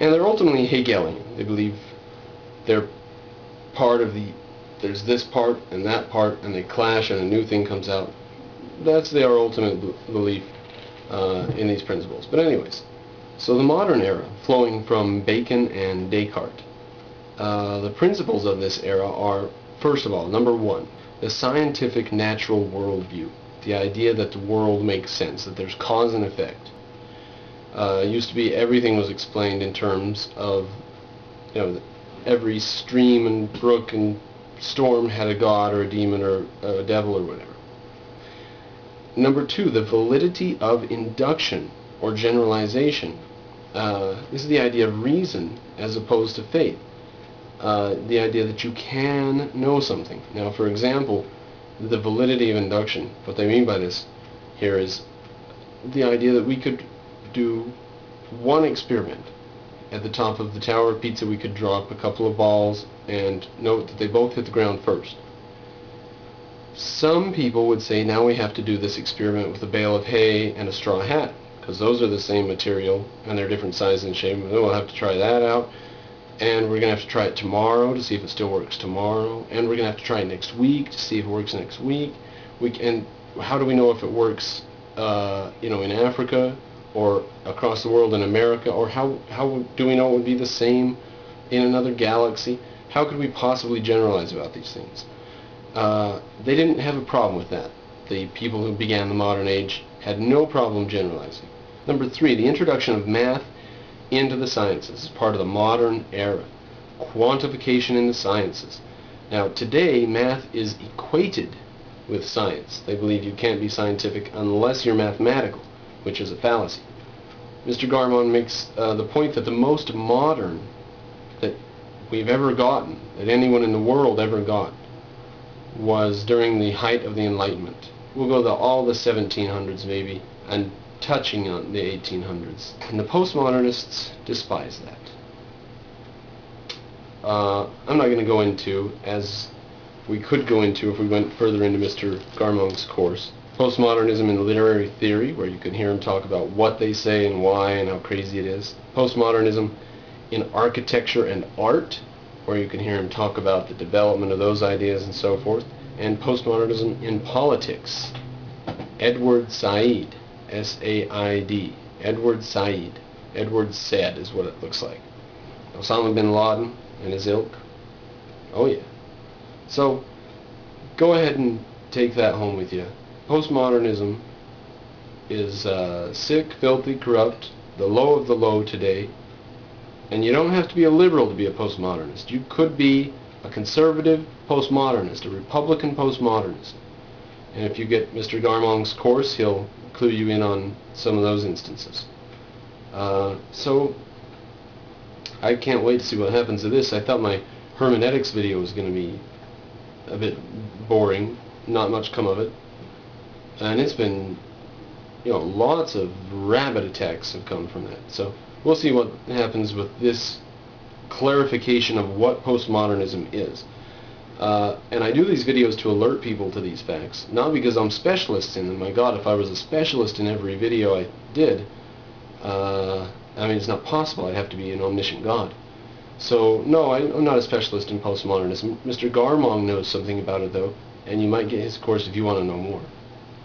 And they're ultimately Hegelian. They believe they're part of there's this part and that part, and they clash and a new thing comes out. That's their ultimate belief in these principles. But anyways, so the modern era, flowing from Bacon and Descartes, the principles of this era are, first of all, number one, the scientific natural worldview. The idea that the world makes sense, that there's cause and effect. It used to be everything was explained in terms of, every stream and brook and storm had a god or a demon or a devil or whatever. Number two, the validity of induction or generalization. This is the idea of reason as opposed to faith. The idea that you can know something. Now, for example, the validity of induction. What they mean by this here is the idea that we could do one experiment. At the top of the tower of pizza, we could drop a couple of balls and note that they both hit the ground first. Some people would say now we have to do this experiment with a bale of hay and a straw hat, because those are the same material and they're different size and shape. And then we'll have to try that out, and we're going to have to try it tomorrow to see if it still works tomorrow, and we're going to have to try it next week to see if it works next week. And how do we know if it works in Africa or across the world in America, or how do we know it would be the same in another galaxy? How could we possibly generalize about these things? They didn't have a problem with that. The people who began the modern age had no problem generalizing. Number three, the introduction of math into the sciences is part of the modern era. Quantification in the sciences. Now, today, math is equated with science. They believe you can't be scientific unless you're mathematical, which is a fallacy. Mr. Garmon makes the point that the most modern that we've ever gotten, that anyone in the world ever got, was during the height of the Enlightenment. We'll go to all the 1700s maybe, and touching on the 1800s. And the postmodernists despise that. I'm not going to go into, as we could go into if we went further into Mr. Garmon's course, postmodernism in literary theory, where you can hear him talk about what they say and why and how crazy it is. Postmodernism in architecture and art, where you can hear him talk about the development of those ideas and so forth. And postmodernism in politics. Edward Said, S-A-I-D, Edward Said. Edward Said is what it looks like. Osama bin Laden and his ilk. Oh yeah. So, go ahead and take that home with you. Postmodernism is sick, filthy, corrupt, the low of the low today. And you don't have to be a liberal to be a postmodernist. You could be a conservative postmodernist, a Republican postmodernist. And if you get Mr. Garmon's course, he'll clue you in on some of those instances. So, I can't wait to see what happens to this. I thought my hermeneutics video was going to be a bit boring, not much come of it. And it's been, lots of rabbit attacks have come from that. So, we'll see what happens with this clarification of what postmodernism is. And I do these videos to alert people to these facts, not because I'm specialist in them. My God, if I was a specialist in every video I did, it's not possible. I'd have to be an omniscient God. So, no, I'm not a specialist in postmodernism. Mr. Garmon knows something about it, though, and you might get his course if you want to know more.